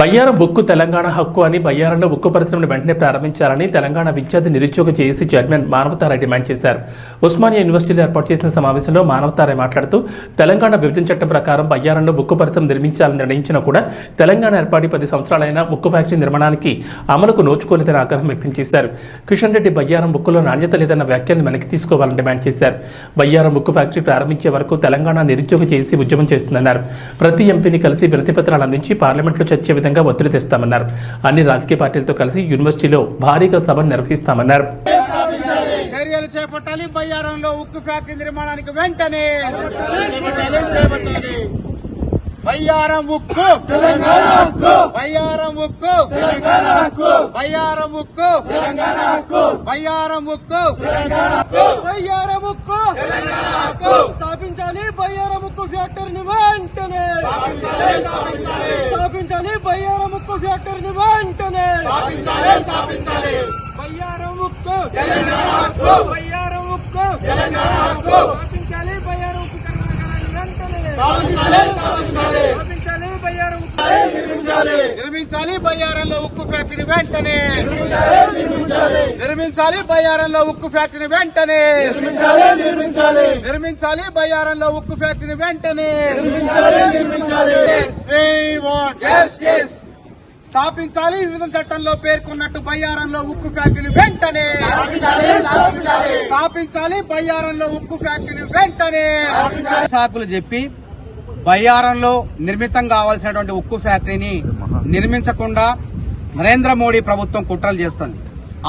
బయ్యారం ఉక్కు తెలంగాణ హక్కు అని బయ్యారంలో ఉక్కు పరిశ్రమను వెంటనే ప్రారంభించాలని తెలంగాణ విద్యార్థి నిరుద్యోగ జేఏసీ చైర్మన్ మానవతారాయ్ డిమాండ్ చేశారు. ఉస్మానియా యూనివర్సిటీలో ఏర్పాటు చేసిన సమావేశంలో మానవతారాయ్ మాట్లాడుతూ తెలంగాణ విభజన చట్టం ప్రకారం బయ్యారంలో ఉక్కు పరిశ్రమ నిర్మించాలని నిర్ణయించినా కూడా తెలంగాణ ఏర్పాటు 10 సంవత్సరాలైన ఉక్కు ఫ్యాక్టరీ నిర్మాణానికి అమలుకు నోచుకోలేదని ఆగ్రహం వ్యక్తం చేశారు. కిషన్ రెడ్డి బయ్యారం ఉక్కులో నాణ్యత లేదన్న వ్యాఖ్యల్ని వెనక్కి తీసుకోవాలని డిమాండ్ చేశారు. బయ్యారం ఉక్కు ఫ్యాక్టరీ ప్రారంభించే వరకు తెలంగాణ నిరుద్యోగ జేఏసీ ఉద్యమం చేస్తుందన్నారు. ప్రతి ఎంపీని కలిసి వినతి పత్రాలు అందించి పార్లమెంట్లో చర్చ విధంగా ఒత్తిడి తెస్తామన్నారు. అన్ని రాజకీయ పార్టీలతో కలిసి యూనివర్సిటీలో భారీగా సభ నిర్వహిస్తామన్నారు. చర్యలు చేపట్టాలి. బయ్యారంలో ఉక్కు ఫ్యాక్టరీ నిర్మాణానికి వెంటనే బయ్యారం ఉక్కు తెలంగాణ హక్కు, బయ్యారం ఉక్కు తెలంగాణ హక్కు, బయ్యారం ఉక్కు తెలంగాణ హక్కు, బయ్యారం ఉక్కు తెలంగాణ హక్కు, బయ్యారం ఉక్కు తెలంగాణ హక్కు స్థాపించాలి. బయ్యారం ఉక్కు ఫ్యాక్టరీని వెంటనే స్థాపించాలి. బయ్యారం ఉక్కు ఫ్యాక్టరీని వెంటనే స్థాపించాలి. బయ్యారం ఉక్కు తెలంగాణ హక్కు, బయ్యారం ఉక్కు తెలంగాణ హక్కు స్థాపించాలి. బయ్యారం ఉక్కు కర్మాగారాన్ని వెంటనే నిర్మించాలి. బయ్యారంలో ఉక్కు ఫ్యాక్టరీ వెంటనే నిర్మించాలి. బయ్యారంలో ఉక్కు ఫ్యాక్టరీ వెంటనే నిర్మించాలి. బయ్యారంలో ఉక్కు ఫ్యాక్టరీ వెంటనే స్థాపించాలి. విభజన చట్టంలో పేర్కొన్నట్టు బయ్యారంలో ఉక్కు ఫ్యాక్టరీని వెంటనే స్థాపించాలి. బయ్యారంలో ఉక్కు ఫ్యాక్టరీని వెంటనే సాకులు చెప్పి బయ్యారంలో నిర్మితం కావాల్సినటువంటి ఉక్కు ఫ్యాక్టరీని నిర్మించకుండా నరేంద్ర మోడీ ప్రభుత్వం కుట్రలు చేస్తుంది.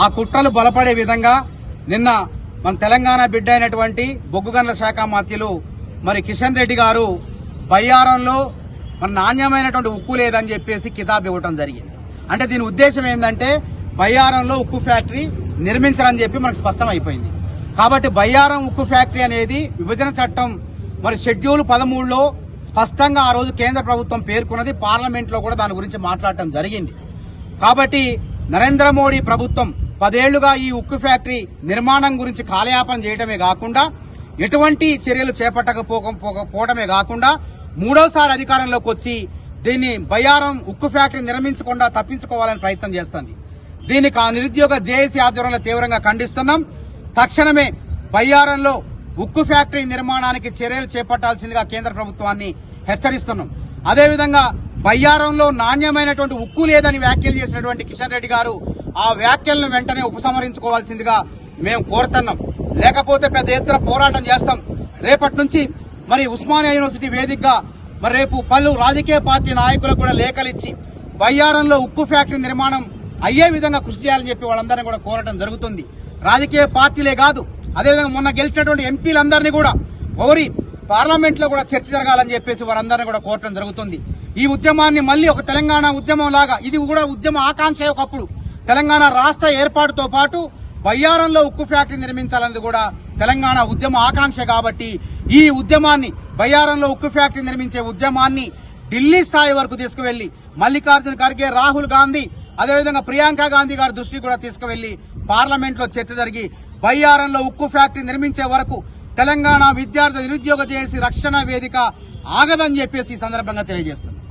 ఆ కుట్రలు బలపడే విధంగా నిన్న మన తెలంగాణ బిడ్డ అయినటువంటి బొగ్గు గనుల శాఖ మంత్రులు మరి కిషన్ రెడ్డి గారు బయ్యారంలో మన నాణ్యమైనటువంటి ఉక్కు లేదని చెప్పేసి కితాబ్ ఇవ్వడం జరిగింది. అంటే దీని ఉద్దేశం ఏంటంటే బయ్యారంలో ఉక్కు ఫ్యాక్టరీ నిర్మించాలని చెప్పి మనకు స్పష్టం అయిపోయింది. కాబట్టి బయ్యారం ఉక్కు ఫ్యాక్టరీ అనేది విభజన చట్టం మరి షెడ్యూల్ 13లో స్పష్టంగా ఆ రోజు కేంద్ర ప్రభుత్వం పేర్కొన్నది. పార్లమెంట్ లో కూడా దాని గురించి మాట్లాడటం జరిగింది. కాబట్టి నరేంద్ర మోడీ ప్రభుత్వం 10 ఏళ్లుగా ఈ ఉక్కు ఫ్యాక్టరీ నిర్మాణం గురించి కాలయాపన చేయడమే కాకుండా ఎటువంటి చర్యలు చేపట్టకపోవడమే కాకుండా మూడోసారి అధికారంలోకి వచ్చి దీన్ని బయ్యారం ఉక్కు ఫ్యాక్టరీ నిర్మించకుండా తప్పించుకోవాలని ప్రయత్నం చేస్తుంది. దీనికి ఆ నిరుద్యోగ జేఏసీ ఆధ్వర్యంలో తీవ్రంగా ఖండిస్తున్నాం. తక్షణమే బయ్యారంలో ఉక్కు ఫ్యాక్టరీ నిర్మాణానికి చర్యలు చేపట్టాల్సిందిగా కేంద్ర ప్రభుత్వాన్ని హెచ్చరిస్తున్నాం. అదేవిధంగా బయ్యారంలో నాణ్యమైనటువంటి ఉక్కు లేదని వ్యాఖ్యలు చేసినటువంటి కిషన్ రెడ్డి గారు ఆ వ్యాఖ్యలను వెంటనే ఉపసంహరించుకోవాల్సిందిగా మేము కోరుతున్నాం. లేకపోతే పెద్ద ఎత్తున పోరాటం చేస్తాం. రేపటి నుంచి మరి ఉస్మానియా యూనివర్సిటీ వేదికగా మరి రేపు పలు రాజకీయ పార్టీ నాయకులకు కూడా లేఖలు ఇచ్చి బయ్యారంలో ఉక్కు ఫ్యాక్టరీ నిర్మాణం అయ్యే విధంగా కృషి చేయాలని చెప్పి వాళ్ళందరినీ కూడా కోరటం జరుగుతుంది. రాజకీయ పార్టీలే కాదు, అదేవిధంగా మొన్న గెలిచినటువంటి ఎంపీలందరినీ కూడా కోరి పార్లమెంట్ లో కూడా చర్చ జరగాలని చెప్పేసి వారందరినీ కూడా కోరటం జరుగుతుంది. ఈ ఉద్యమాన్ని మళ్లీ ఒక తెలంగాణ ఉద్యమం లాగా ఇది కూడా ఉద్యమ ఆకాంక్ష. ఒకప్పుడు తెలంగాణ రాష్ట్ర ఏర్పాటుతో పాటు బయ్యారంలో ఉక్కు ఫ్యాక్టరీ నిర్మించాలన్నది కూడా తెలంగాణ ఉద్యమ ఆకాంక్ష. కాబట్టి ఈ ఉద్యమాన్ని బయ్యారంలో ఉక్కు ఫ్యాక్టరీ నిర్మించే ఉద్యమాన్ని ఢిల్లీ స్థాయి వరకు తీసుకువెళ్లి మల్లికార్జున ఖర్గే, రాహుల్ గాంధీ, అదేవిధంగా ప్రియాంక గాంధీ గారి దృష్టికి కూడా తీసుకువెళ్లి పార్లమెంట్ లో చర్చ జరిగి బయ్యారంలో ఉక్కు ఫ్యాక్టరీ నిర్మించే వరకు తెలంగాణ విద్యార్థి నిరుద్యోగ జేఏసీ రక్షణ వేదిక ఆగదని చెప్పేసి ఈ సందర్భంగా తెలియజేస్తుంది.